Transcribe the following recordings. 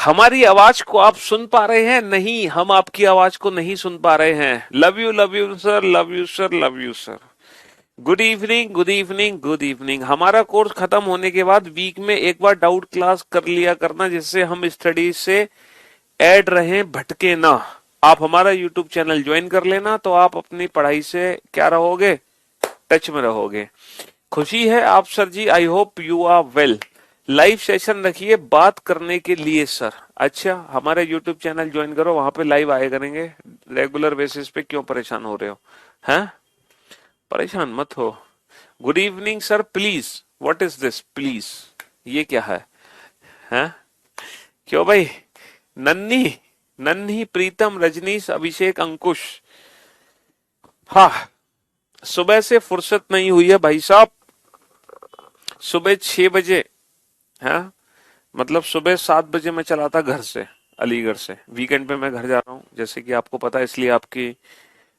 हमारी आवाज को आप सुन पा रहे हैं? नहीं, हम आपकी आवाज को नहीं सुन पा रहे हैं। Love you sir, love you sir, love you sir. Good evening, good evening, good evening. हमारा कोर्स खत्म होने के बाद वीक में एक बार डाउट क्लास कर लिया करना, जिससे हम स्टडी से ऐड रहे, भटके ना। आप हमारा यूट्यूब चैनल ज्वाइन कर लेना, तो आप अपनी पढ़ाई से क्या रहोगे, टच में रहोगे। खुशी है आप sir ji, I hope you are well. Live session रखिए बात करने के लिए सर। अच्छा, हमारे यूट्यूब चैनल ज्वाइन करो, वहां पे लाइव आए करेंगे रेगुलर बेसिस पे। क्यों परेशान हो रहे हो? हैं? परेशान मत हो। Good evening sir, please. What is this please? ये क्या है? हैं? क्यों भाई? नन्ही नन्ही प्रीतम, रजनीश, अभिषेक, अंकुश। हाँ, सुबह से फुर्सत नहीं हुई है भाई साहब। सुबह 6 बजे, हाँ मतलब सुबह 7 बजे मैं चला था घर से, अलीगढ़ से। वीकेंड पे मैं घर जा रहा हूँ, जैसे कि आपको पता है, इसलिए आपकी,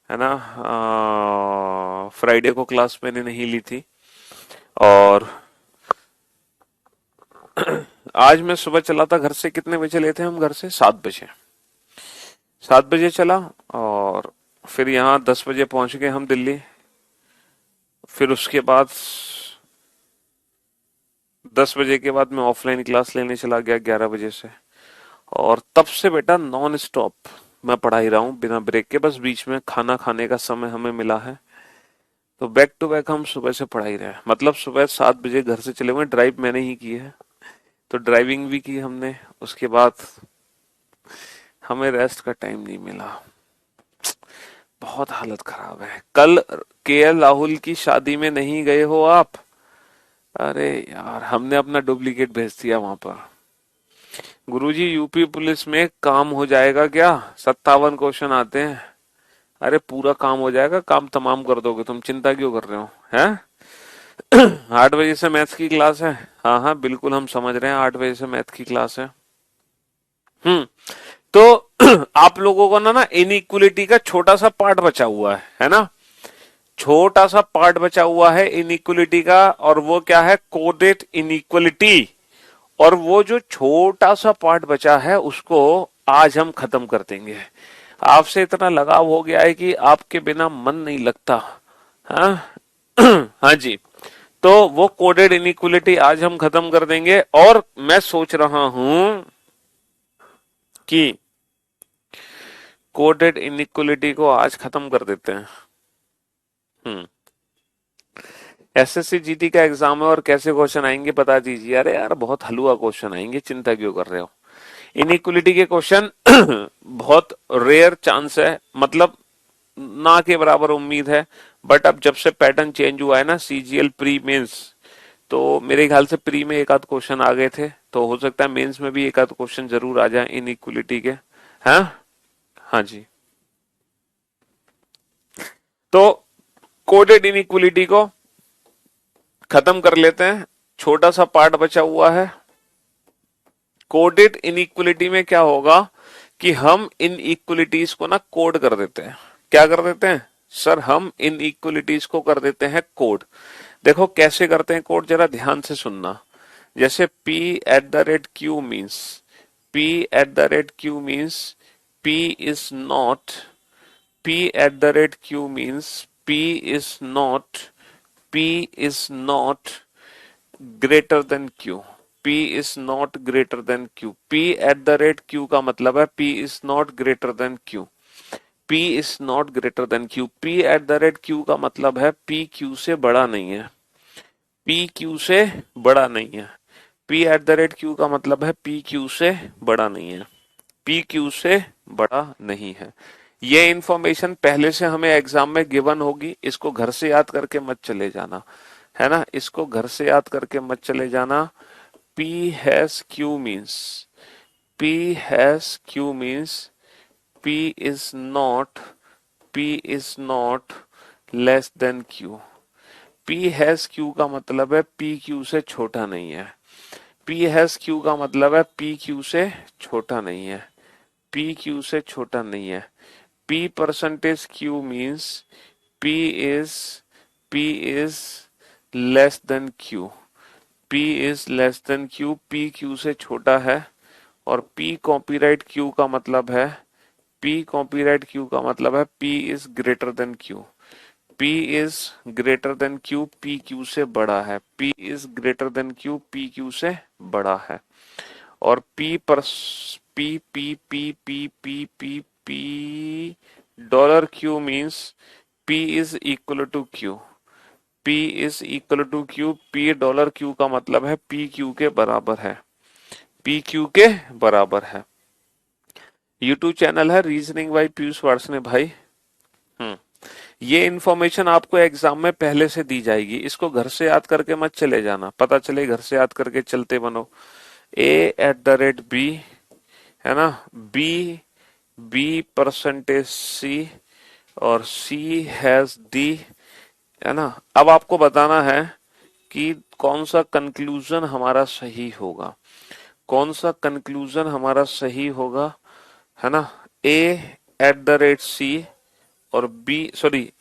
है ना, फ्राइडे को क्लास मैंने नहीं ली थी। और आज मैं सुबह चला था घर से। कितने बजे चले थे हम घर से? 7 बजे। 7 बजे चला, और फिर यहाँ 10 बजे पहुंच गए हम दिल्ली। फिर उसके बाद 10 बजे के बाद मैं ऑफलाइन क्लास लेने चला गया 11 बजे से। और तब से बेटा नॉन स्टॉप मैं पढ़ा ही रहा हूँ, बिना ब्रेक के। बस बीच में खाना खाने का समय हमें मिला है, तो बैक टू बैक हम सुबह से पढ़ा ही रहे हैं। मतलब सुबह 7 बजे घर से चले हुए। ड्राइव मैंने ही की है, तो ड्राइविंग भी की हमने। उसके बाद हमें रेस्ट का टाइम नहीं मिला। बहुत हालत खराब है। कल केएल राहुल की शादी में नहीं गए हो आप? अरे यार, हमने अपना डुप्लीकेट भेज दिया वहां पर। गुरुजी, यूपी पुलिस में काम हो जाएगा क्या? 57 क्वेश्चन आते हैं। अरे पूरा काम हो जाएगा, काम तमाम कर दोगे तुम, चिंता क्यों कर रहे हो? हैं? 8 बजे से मैथ्स की क्लास है। हाँ हाँ बिल्कुल, हम समझ रहे हैं, 8 बजे से मैथ की क्लास है। तो आप लोगों को ना इनइक्वलिटी का छोटा सा पार्ट बचा हुआ है ना? छोटा सा पार्ट बचा हुआ है इनइक्वलिटी का, और वो क्या है? Coded inequality. और वो जो छोटा सा पार्ट बचा है, उसको आज हम खत्म कर देंगे। आपसे इतना लगाव हो गया है कि आपके बिना मन नहीं लगता। हाँ हाँ जी। तो वो कोडेड इनइक्वलिटी आज हम खत्म कर देंगे। और मैं सोच रहा हूं कि कोडेड इनइक्वलिटी को आज खत्म कर देते हैं। हम्म। एसएससी जीटी का एग्जाम है, और कैसे क्वेश्चन आएंगे बता दीजिए। अरे यार, बहुत हलवा क्वेश्चन आएंगे, चिंता क्यों कर रहे हो? इनइक्वलिटी के क्वेश्चन बहुत रेयर चांस है, मतलब ना के बराबर उम्मीद है। बट अब जब से पैटर्न चेंज हुआ है ना, सीजीएल प्री मेंस, तो मेरे ख्याल से प्री में एक आध क्वेश्चन आ गए थे, तो हो सकता है मेंस में भी एक आध क्वेश्चन जरूर आ जाए इनइक्वलिटी के। हाँ हाँ जी। तो कोडेड इनइक्वलिटी को खत्म कर लेते हैं। छोटा सा पार्ट बचा हुआ है। कोडेड इनइक्वलिटी में क्या होगा कि हम इन इक्वलिटीज को ना कोड कर देते हैं। क्या कर देते हैं सर? हम इन इक्वलिटीज को कर देते हैं कोड। देखो कैसे करते हैं कोड, जरा ध्यान से सुनना। जैसे P eight the rate Q means, P eight the rate Q means P is not, P eight the rate Q means P is not, P is not greater then Q। P is not greater then Q। P eight the rate Q का मतलब है P is not greater then Q। P is not greater then Q। P eight the rate Q का मतलब है P Q से बड़ा नहीं है। P Q से बड़ा नहीं है। P eight the rate Q का मतलब है P Q से बड़ा नहीं है। P Q से बड़ा नहीं है। ये इंफॉर्मेशन पहले से हमें एग्जाम में गिवन होगी, इसको घर से याद करके मत चले जाना, है ना? इसको घर से याद करके मत चले जाना। P has Q means, P has Q means P is not, P is not less than Q। P has Q का मतलब है P Q से छोटा नहीं है। P has Q का मतलब है P Q से छोटा नहीं है। P Q से छोटा नहीं है। P percentage Q means P is P is less than Q। P is less than Q, P Q से छोटा है, और P कॉपीराइट Q का मतलब है, P कॉपीराइट Q का मतलब है P is greater then Q। P is greater then Q, P Q से बड़ा है। P is greater then Q, P Q से बड़ा है। और P पर P P P P P P P dollar Q means P is equal to Q। P is equal to Q, P dollar Q का मतलब है P Q के बराबर है। P Q के बराबर है। यूट्यूब चैनल है रीजनिंग बाय पीयूष वार्ष्णेय भाई। हम्म। ये इन्फॉर्मेशन आपको एग्जाम में पहले से दी जाएगी, इसको घर से याद करके मत चले जाना, पता चले घर से याद करके चलते बनो। ए एट द रेट बी, है ना, बी, बी परसेंटेज सी, और सी हैज डी, है ना। अब आपको बताना है कि कौन सा कंक्लूजन हमारा सही होगा, कौन सा कंक्लूजन हमारा सही होगा, है ना। ए एट द रेट सी और बी, सॉरी,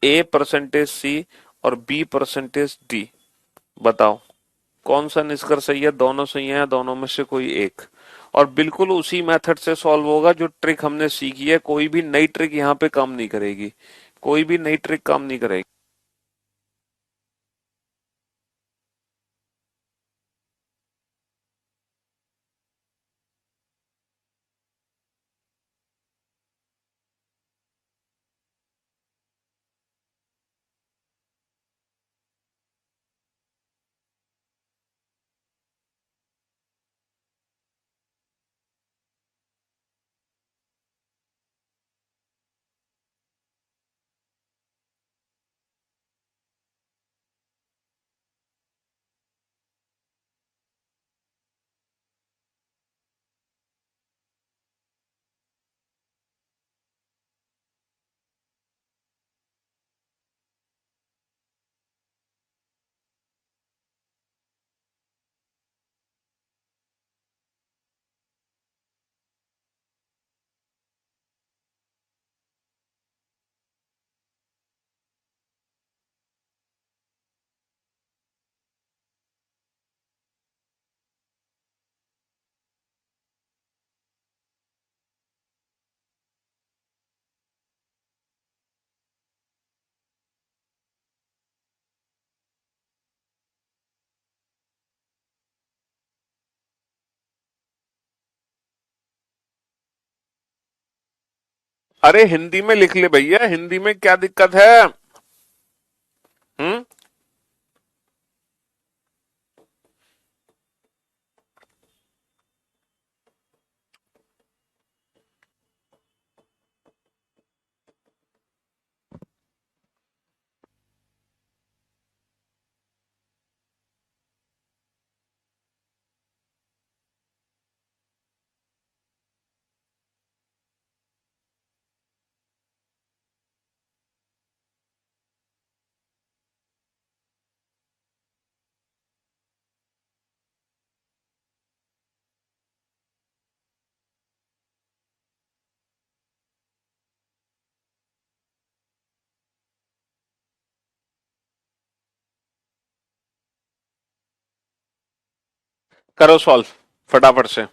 ए परसेंटेज सी और बी परसेंटेज डी। बताओ कौन सा निष्कर्ष सही है, दोनों सही है या दोनों में से कोई एक। और बिल्कुल उसी मेथड से सॉल्व होगा जो ट्रिक हमने सीखी है, कोई भी नई ट्रिक यहाँ पे काम नहीं करेगी, कोई भी नई ट्रिक काम नहीं करेगी। अरे हिंदी में लिख ले भैया, हिंदी में क्या दिक्कत है। हम्म। करो सॉल्व फटाफट से।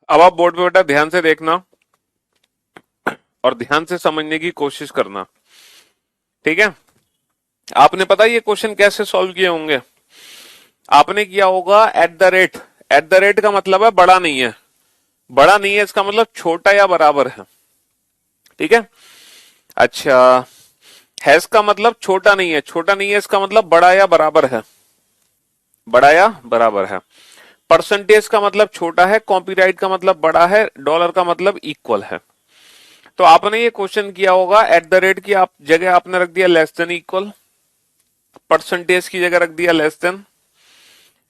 अब आप बोर्ड पे बेटा ध्यान से देखना और ध्यान से समझने की कोशिश करना, ठीक है। आपने पता ये क्वेश्चन कैसे सॉल्व किए होंगे? आपने किया होगा eight the rate. Eight the rate का मतलब है बड़ा नहीं है, बड़ा नहीं है इसका मतलब छोटा या बराबर है, ठीक है। अच्छा, हैज का मतलब छोटा नहीं है, छोटा नहीं है इसका मतलब बड़ा या बराबर है, बड़ा या बराबर है। परसेंटेज का मतलब छोटा है, कॉपीराइट का मतलब बड़ा है, डॉलर का मतलब इक्वल है। तो आपने ये क्वेश्चन किया होगा एट द रेट की आप जगह आपने रख दिया लेस देन इक्वल, परसेंटेज की जगह रख दिया लेस देन,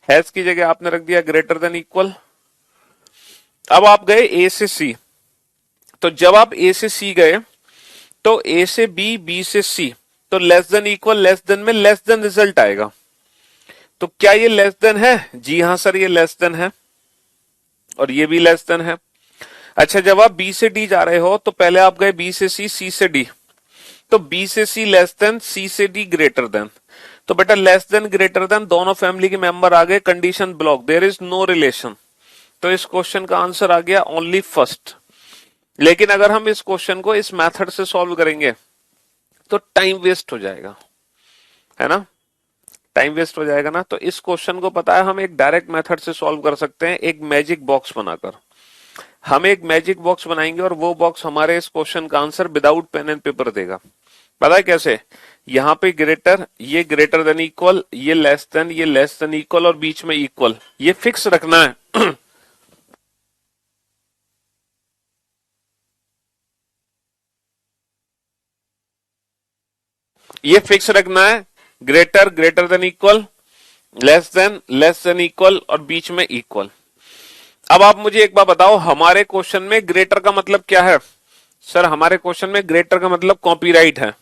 हैज की जगह आपने रख दिया ग्रेटर देन इक्वल। अब आप गए ए से सी, तो जब आप ए से सी गए तो ए से बी, बी से सी, तो less than equal, less than में लेस देन रिजल्ट आएगा। तो क्या ये लेस देन है? जी हाँ सर, ये लेस देन है और ये भी लेस देन है। अच्छा, जब आप बी से डी जा रहे हो तो पहले आप गए बी से सी, सी से डी, तो बी से सी लेस देन, सी से डी ग्रेटर देन। तो बेटा लेस देन ग्रेटर देन दोनों फैमिली के मेंबर आ गए, condition block, there is no relation. तो इस क्वेश्चन का आंसर आ गया ओनली फर्स्ट। लेकिन अगर हम इस क्वेश्चन को इस मेथड से सॉल्व करेंगे तो टाइम वेस्ट हो जाएगा, है ना, टाइम वेस्ट हो जाएगा ना। तो इस क्वेश्चन को पता है हम एक डायरेक्ट मेथड से सॉल्व कर सकते हैं, एक मैजिक बॉक्स बनाकर। हम एक मैजिक बॉक्स बनाएंगे और वो बॉक्स हमारे इस क्वेश्चन का answer without pen and paper देगा। पता है कैसे? यहाँ पे ग्रेटर, ये ग्रेटर देन इक्वल, ये लेस देन, ये लेस देन इक्वल और बीच में इक्वल, ये फिक्स रखना है। ये फिक्स रखना है, greater, greater than equal, less than equal और बीच में इक्वल। अब आप मुझे एक बात बताओ, हमारे क्वेश्चन में ग्रेटर का मतलब क्या है? सर हमारे क्वेश्चन में ग्रेटर का मतलब कॉपीराइट है,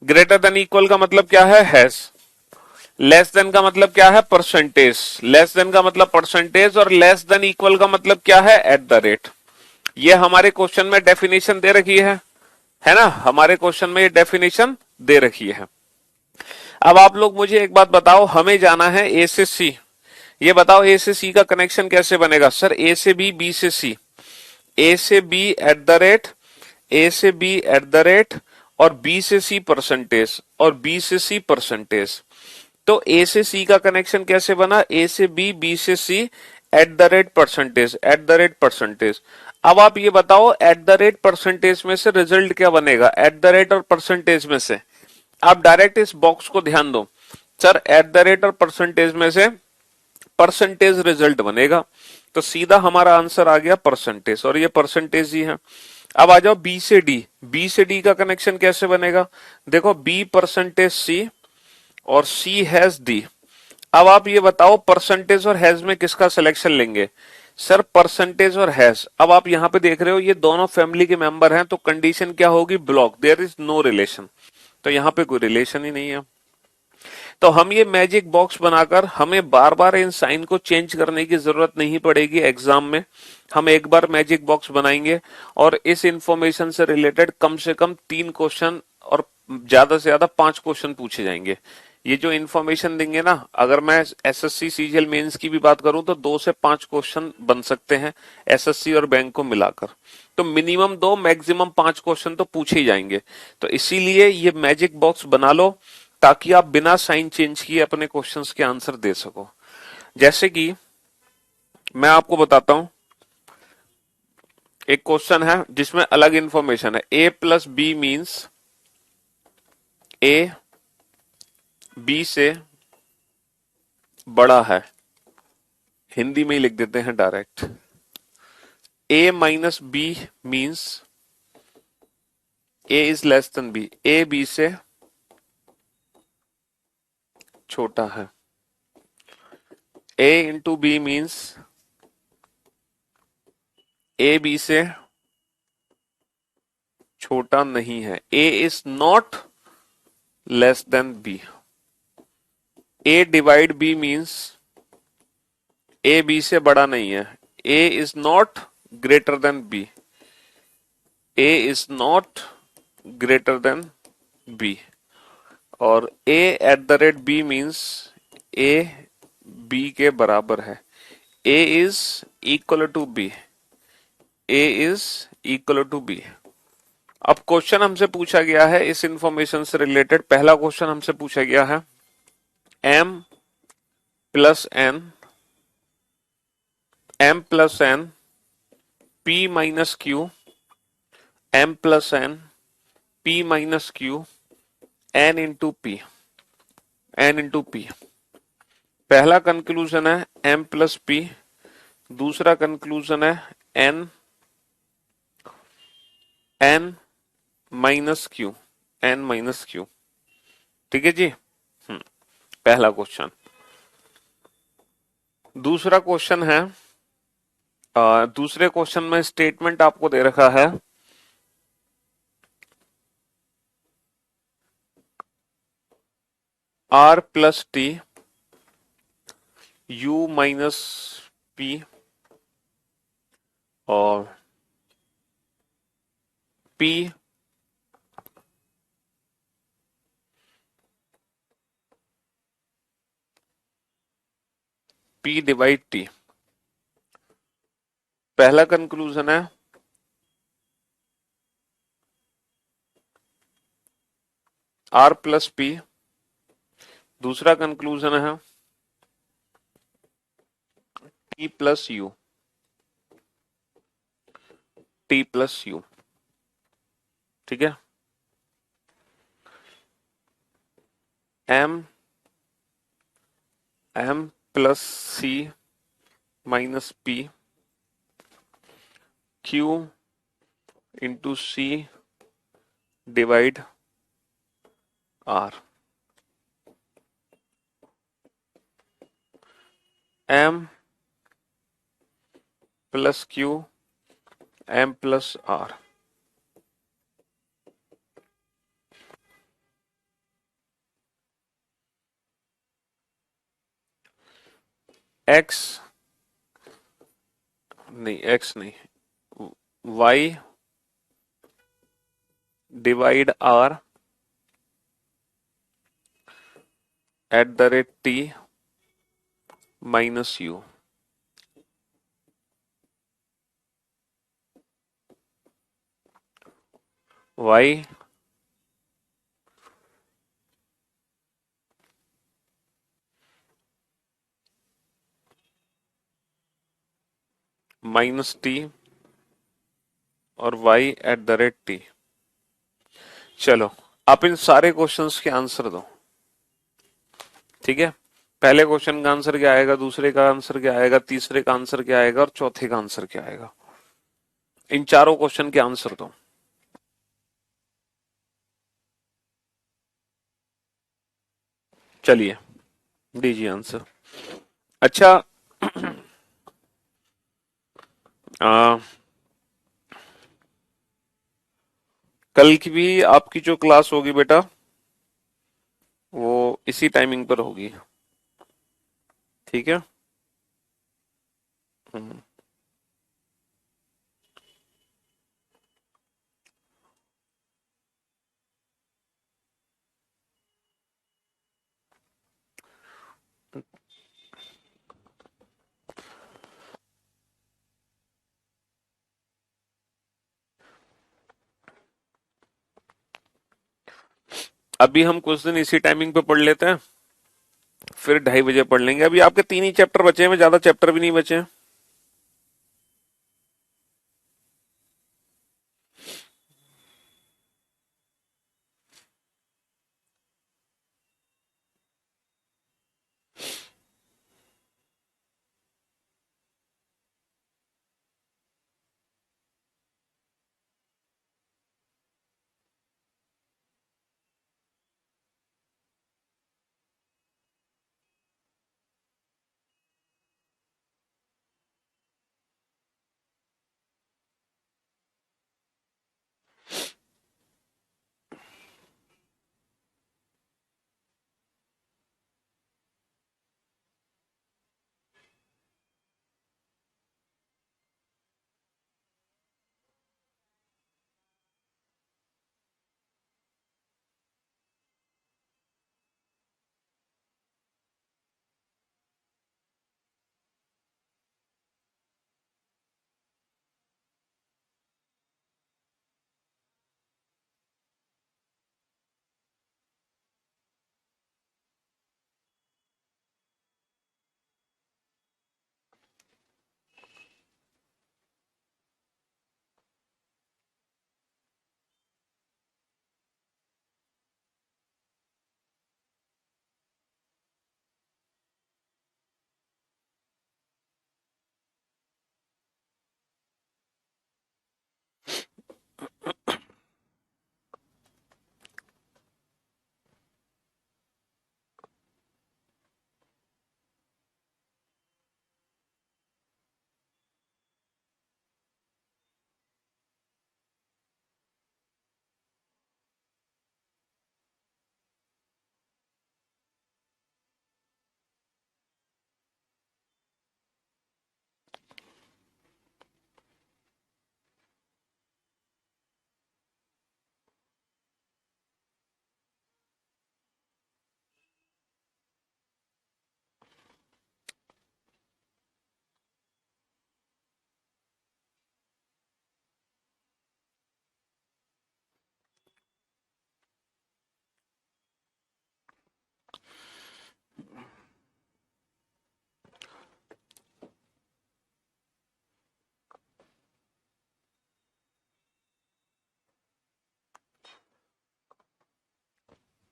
ग्रेटर देन इक्वल का मतलब क्या है? हैज, लेस देन का मतलब क्या है? परसेंटेज, लेस देन का मतलब परसेंटेज और लेस देन इक्वल का मतलब क्या है? Eight the rate. ये हमारे क्वेश्चन में डेफिनेशन दे रखी है ना, हमारे क्वेश्चन में ये डेफिनेशन दे रखी है। अब आप लोग मुझे एक बात बताओ, हमें जाना है ए से सी, ये बताओ ए से सी का कनेक्शन कैसे बनेगा? सर ए से बी, बी से सी, ए से बी एट द रेट, ए से बी एट द रेट और बी से सी परसेंटेज और बी से सी परसेंटेज। तो ए से सी का कनेक्शन कैसे बना? ए से बी, बी से C at the rate percentage, at the rate percentage. अब आप ये बताओ एट द रेट परसेंटेज में से रिजल्ट क्या बनेगा? एट द रेट और परसेंटेज में से आप डायरेक्ट इस बॉक्स को ध्यान दो, सर एट द रेट और परसेंटेज में से परसेंटेज रिजल्ट बनेगा, तो सीधा हमारा आंसर आ गया परसेंटेज और ये परसेंटेज ही है। अब आ जाओ बी से डी, बी से डी का कनेक्शन कैसे बनेगा? देखो बी परसेंटेज सी और सी हैज डी। अब आप ये बताओ परसेंटेज और हैज में किसका सिलेक्शन लेंगे? सर परसेंटेज और हैज। अब आप यहाँ पे देख रहे हो ये दोनों फैमिली के मेंबर हैं, तो कंडीशन क्या होगी? Block, there is no relation. तो यहाँ पे कोई रिलेशन ही नहीं है। तो हम ये मैजिक बॉक्स बनाकर हमें बार बार इन साइन को चेंज करने की जरूरत नहीं पड़ेगी एग्जाम में। हम एक बार मैजिक बॉक्स बनाएंगे और इस इंफॉर्मेशन से रिलेटेड कम से कम 3 क्वेश्चन और ज्यादा से ज्यादा 5 क्वेश्चन पूछे जाएंगे। ये जो इन्फॉर्मेशन देंगे ना, अगर मैं एसएससी सीजीएल मेंस की भी बात करूं तो 2 से 5 क्वेश्चन बन सकते हैं एसएससी और बैंक को मिलाकर। तो मिनिमम 2, मैक्सिमम 5 क्वेश्चन तो पूछे ही जाएंगे। तो इसीलिए ये मैजिक बॉक्स बना लो ताकि आप बिना साइन चेंज किए अपने क्वेश्चंस के आंसर दे सको। जैसे कि मैं आपको बताता हूं, एक क्वेश्चन है जिसमें अलग इंफॉर्मेशन है, A plus B means A B से बड़ा है, हिंदी में ही लिख देते हैं direct. A minus B means A is less than B, A B से छोटा है। A into B means A B से छोटा नहीं है, A is not less than B. A divide B means A B से बड़ा नहीं है, A is not greater than B, A is not greater than B. और A at the rate B means A B के बराबर है, A is equal to B, A is equal to B. अब question हमसे पूछा गया है इस इंफॉर्मेशन से रिलेटेड, पहला क्वेश्चन हमसे पूछा गया है m plus N, m plus N, p minus Q, m plus N, p minus Q, n into P, n into P. पहला कंक्लूजन है m प्लस पी, दूसरा कंक्लूजन है n, n minus Q, n minus Q. ठीक है जी। पहला question. दूसरा question है, दूसरे क्वेश्चन में स्टेटमेंट आपको दे रखा है r plus T, u minus P और p p डिवाइड टी। पहला कंक्लूजन है r प्लस पी, दूसरा कंक्लूजन है t plus U, t plus U. ठीक है। m, m plus C minus P, q into C divide r। m plus Q, m plus r। x नहीं, x नहीं, y divide r at the rate t minus U. y minus T और y at the rate T. चलो, आप इन सारे questions के answer दो। ठीक है। पहले क्वेश्चन का आंसर क्या आएगा, दूसरे का आंसर क्या आएगा, तीसरे का आंसर क्या आएगा और चौथे का आंसर क्या आएगा। इन चारों क्वेश्चन के आंसर दो। चलिए, दीजिए आंसर। अच्छा, आ, कल की भी आपकी जो क्लास होगी बेटा, वो इसी टाइमिंग पर होगी। ठीक है। हम्म। अभी हम कुछ दिन इसी टाइमिंग पे पढ़ लेते हैं, फिर 2:30 बजे पढ़ लेंगे। अभी आपके 3 ही चैप्टर बचे हैं, ज्यादा चैप्टर भी नहीं बचे हैं।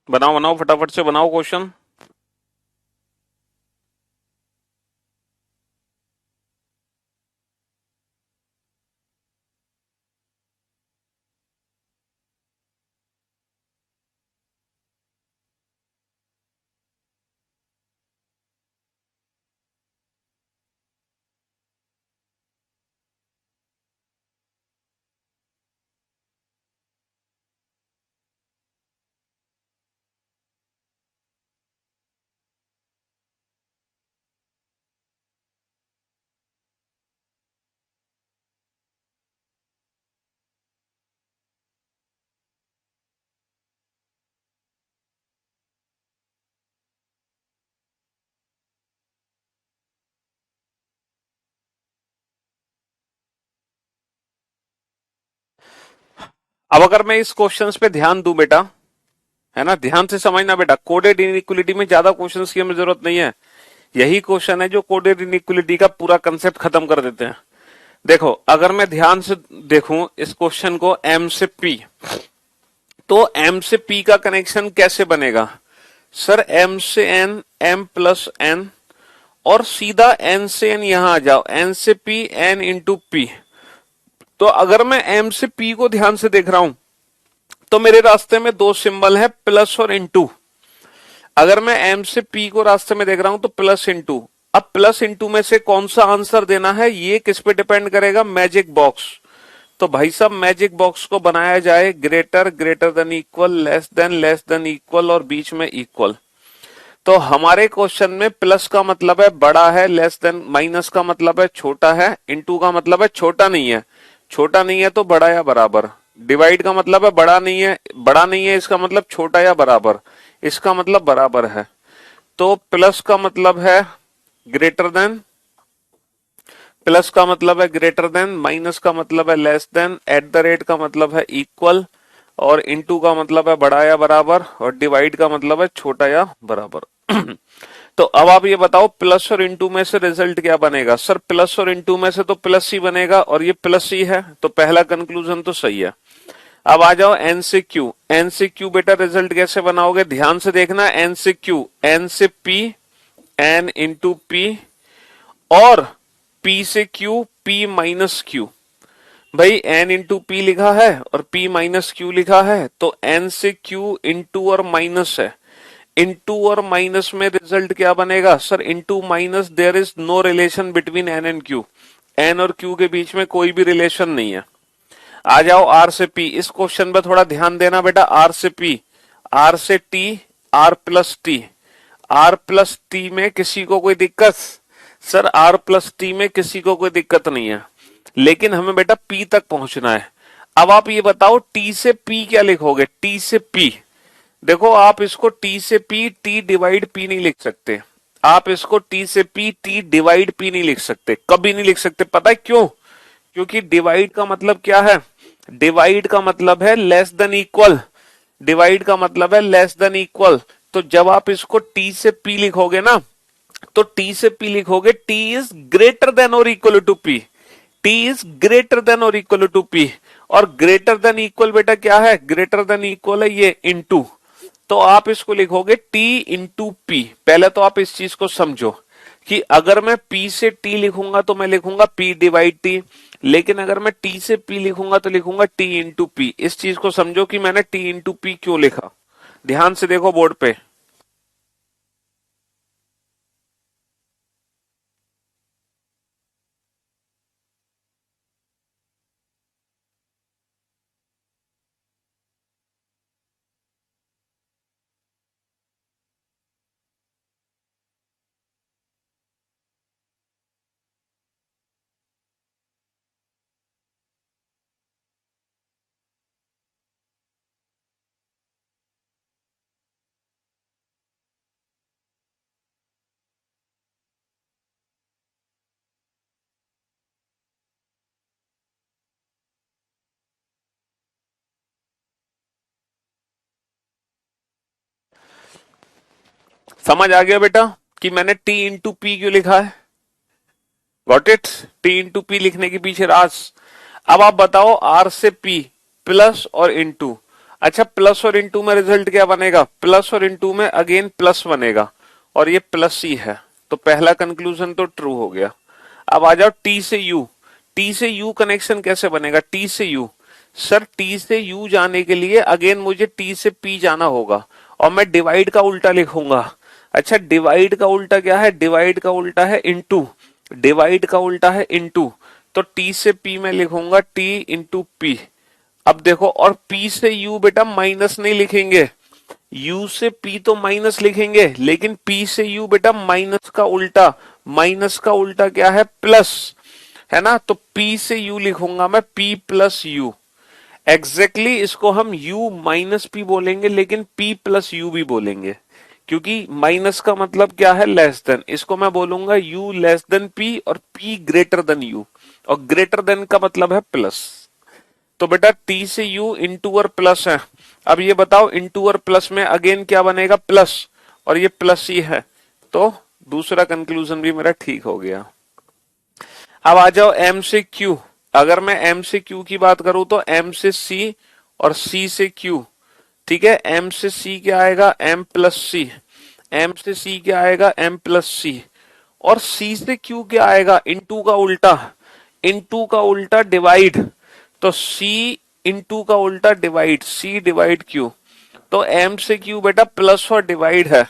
बनाओ बनाओ फटाफट से बनाओ क्वेश्चन। अब अगर मैं इस क्वेश्चंस पे ध्यान दूं बेटा, है ना, ध्यान से समझना बेटा, कोडेड इनइक्वलिटी में ज्यादा क्वेश्चंस की हमें जरूरत नहीं है। यही क्वेश्चन है जो कोडेड इनइक्वलिटी का पूरा कंसेप्ट खत्म कर देते हैं। देखो अगर मैं ध्यान से देखूं इस क्वेश्चन को एम से पी, तो एम से पी का कनेक्शन कैसे बनेगा? सर एम से एन, एम प्लस एन, और सीधा एन से एन यहां आ जाओ, एन से पी, एन इंटू पी। तो अगर मैं एम से पी को ध्यान से देख रहा हूं तो मेरे रास्ते में दो सिंबल है, प्लस और इंटू। अगर मैं एम से पी को रास्ते में देख रहा हूं तो प्लस इंटू। अब प्लस इंटू में से कौन सा आंसर देना है ये किस पे डिपेंड करेगा? Magic box. तो भाई साहब मैजिक बॉक्स को बनाया जाए greater greater than equal, less than equal, और बीच में इक्वल। तो हमारे क्वेश्चन में प्लस का मतलब है बड़ा है, लेस देन, माइनस का मतलब है छोटा है, इंटू का मतलब है छोटा नहीं है। छोटा नहीं है तो बड़ा या बराबर। डिवाइड का मतलब है बड़ा नहीं है, बड़ा नहीं है इसका मतलब छोटा या बराबर, इसका मतलब बराबर है। तो प्लस का मतलब है ग्रेटर देन, प्लस का मतलब है ग्रेटर देन, माइनस का मतलब है less than, eight the rate का मतलब है इक्वल, और इनटू का मतलब है बड़ा या बराबर, और डिवाइड का मतलब है छोटा या बराबर। तो अब आप ये बताओ प्लस और इंटू में से रिजल्ट क्या बनेगा? सर प्लस और इंटू में से तो प्लस ही बनेगा, और ये प्लस ही है, तो पहला कंक्लूजन तो सही है। अब आ जाओ एन से क्यू। एन से क्यू बेटा रिजल्ट कैसे बनाओगे? ध्यान से देखना, एन से क्यू, एन से पी, एन इंटू पी, और पी से क्यू, पी माइनस क्यू। भाई एन इंटू पी लिखा है और पी माइनस क्यू लिखा है, तो एन से क्यू इंटू और माइनस है। इंटू और माइनस में रिजल्ट क्या बनेगा? Sir into minus, there is no relation between N and Q. N और क्यू के बीच में कोई भी रिलेशन नहीं है। आ जाओ आर से पी। इस क्वेश्चन पे थोड़ा ध्यान देना बेटा। आर से पी, आर से T, R plus T. R plus T में किसी को कोई दिक्कत? सर आर प्लस टी में किसी को कोई दिक्कत नहीं है, लेकिन हमें बेटा पी तक पहुंचना है। अब आप ये बताओ टी से पी क्या लिखोगे? टी से पी, देखो आप इसको टी से पी, टी डिवाइड पी नहीं लिख सकते। आप इसको टी से पी, टी डिवाइड पी नहीं लिख सकते, कभी नहीं लिख सकते। पता है क्यों? क्योंकि डिवाइड का मतलब क्या है? डिवाइड का मतलब है लेस देन इक्वल। डिवाइड का मतलब है लेस देन इक्वल। तो जब आप इसको टी से पी लिखोगे ना, तो टी से पी लिखोगे टी इज ग्रेटर देन और equal to P. T is greater than और इक्वल टू पी। और ग्रेटर देन इक्वल बेटा क्या है? ग्रेटर देन इक्वल है ये इनटू। तो आप इसको लिखोगे टी इंटू पी। पहले तो आप इस चीज को समझो कि अगर मैं पी से टी लिखूंगा तो मैं लिखूंगा पी डिवाइड टी, लेकिन अगर मैं टी से पी लिखूंगा तो लिखूंगा टी इंटू पी। इस चीज को समझो कि मैंने टी इंटू पी क्यों लिखा। ध्यान से देखो बोर्ड पे। समझ आ गया बेटा कि मैंने टी इंटू पी क्यों लिखा है? Got it? T into P लिखने के पीछे राज। अब आप बताओ आर से पी प्लस और इंटू। अच्छा, प्लस और इनटू में रिजल्ट क्या बनेगा? प्लस और इनटू में अगेन प्लस बनेगा और ये प्लस ही है, तो पहला कंक्लूजन तो ट्रू हो गया। अब आ जाओ टी से यू। टी से यू कनेक्शन कैसे बनेगा? टी से यू, सर टी से यू जाने के लिए अगेन मुझे टी से पी जाना होगा और मैं डिवाइड का उल्टा लिखूंगा। अच्छा, डिवाइड का उल्टा क्या है? डिवाइड का उल्टा है इनटू। डिवाइड का उल्टा है इनटू, तो टी से पी में लिखूंगा टी इंटू पी। अब देखो, और पी से यू बेटा माइनस नहीं लिखेंगे, यू से पी तो माइनस लिखेंगे, लेकिन पी से यू बेटा माइनस का उल्टा। माइनस का उल्टा क्या है? प्लस, है ना? तो पी से यू लिखूंगा मैं पी प्लस यू। एग्जैक्टली इसको हम u माइनस पी बोलेंगे, लेकिन p प्लस यू भी बोलेंगे, क्योंकि माइनस का मतलब क्या है? Less than. इसको मैं बोलूंगा u लेस देन p और p ग्रेटर देन u, और ग्रेटर देन का मतलब है प्लस। तो बेटा t से u इंटू और प्लस है। अब ये बताओ, इंटू और प्लस में अगेन क्या बनेगा? प्लस, और ये प्लस ही है, तो दूसरा कंक्लूजन भी मेरा ठीक हो गया। अब आ जाओ m से q। अगर मैं m से q की बात करूं तो m से c और c से q। ठीक है, m से c क्या आएगा? m प्लस सी। m से c क्या आएगा? m प्लस सी। और c से q क्या आएगा? इनटू का उल्टा। इनटू का उल्टा डिवाइड, तो c इनटू का उल्टा डिवाइड, c डिवाइड q। तो m से q बेटा प्लस और डिवाइड है,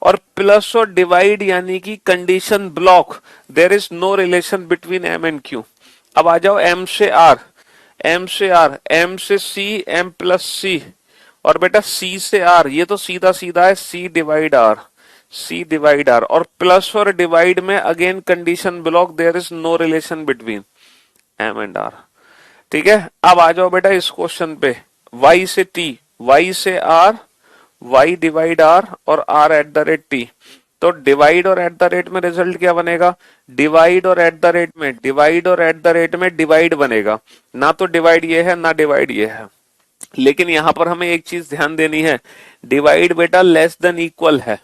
और प्लस और डिवाइड यानी कि condition block, there is no relation between m and q। अब आ जाओ m से r। m से r, m से c m प्लस c, और बेटा c से r, ये तो सीधा सीधा है c divide r। c divide r, और प्लस और डिवाइड में again condition block, there is no relation between m and r। ठीक है, अब आ जाओ बेटा इस क्वेश्चन पे, y से t, y से r, y डिवाइड r और r at the rate t। तो डिवाइड और एट द रेट में रिजल्ट क्या बनेगा? डिवाइड और एट द रेट में, डिवाइड और एट द रेट में डिवाइड बनेगा, ना तो डिवाइड ये है ना डिवाइड ये है। लेकिन यहां पर हमें एक चीज ध्यान देनी है, डिवाइड बेटा लेस देन इक्वल है,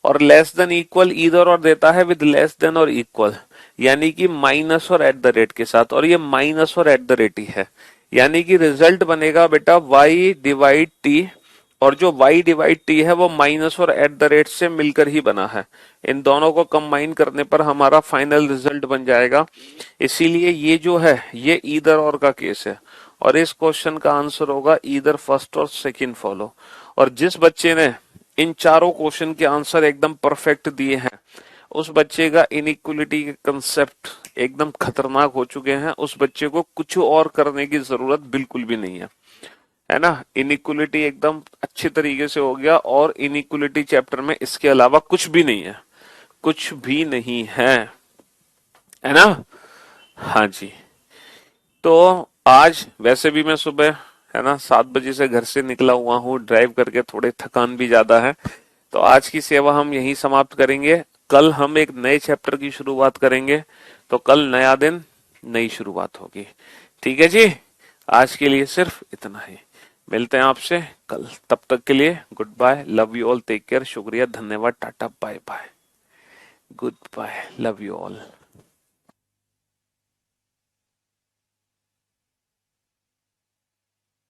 और लेस देन इक्वल इधर और देता है विद लेस देन और इक्वल, यानी कि माइनस और एट द रेट के साथ, और ये माइनस और एट द रेट ही है, यानी कि रिजल्ट बनेगा बेटा y डिवाइड t, और जो y डिवाइड t है वो माइनस और एट द रेट से मिलकर ही बना है। इन दोनों को कंबाइन करने पर हमारा फाइनल रिजल्ट बन जाएगा। इसीलिए ये जो है ये ईदर और का केस है, और इस क्वेश्चन का आंसर होगा ईदर फर्स्ट और सेकंड फॉलो। और जिस बच्चे ने इन चारों क्वेश्चन के आंसर एकदम परफेक्ट दिए हैं, उस बच्चे का इनइक्वलिटी के कंसेप्ट एकदम खतरनाक हो चुके हैं, उस बच्चे को कुछ और करने की जरूरत बिल्कुल भी नहीं है ना? इनइक्वलिटी एकदम अच्छे तरीके से हो गया, और इनइक्वलिटी चैप्टर में इसके अलावा कुछ भी नहीं है, कुछ भी नहीं है ना? हाँ जी। तो आज वैसे भी मैं सुबह, है ना, 7 बजे से घर से निकला हुआ हूँ, ड्राइव करके थोड़े थकान भी ज्यादा है, तो आज की सेवा हम यहीं समाप्त करेंगे। कल हम एक नए चैप्टर की शुरुआत करेंगे, तो कल नया दिन, नई शुरुआत होगी। ठीक है जी, आज के लिए सिर्फ इतना ही। मिलते हैं आपसे कल, तब तक के लिए good bye, love you all, take care, शुक्रिया, धन्यवाद, tata, bye bye, good bye, love you all.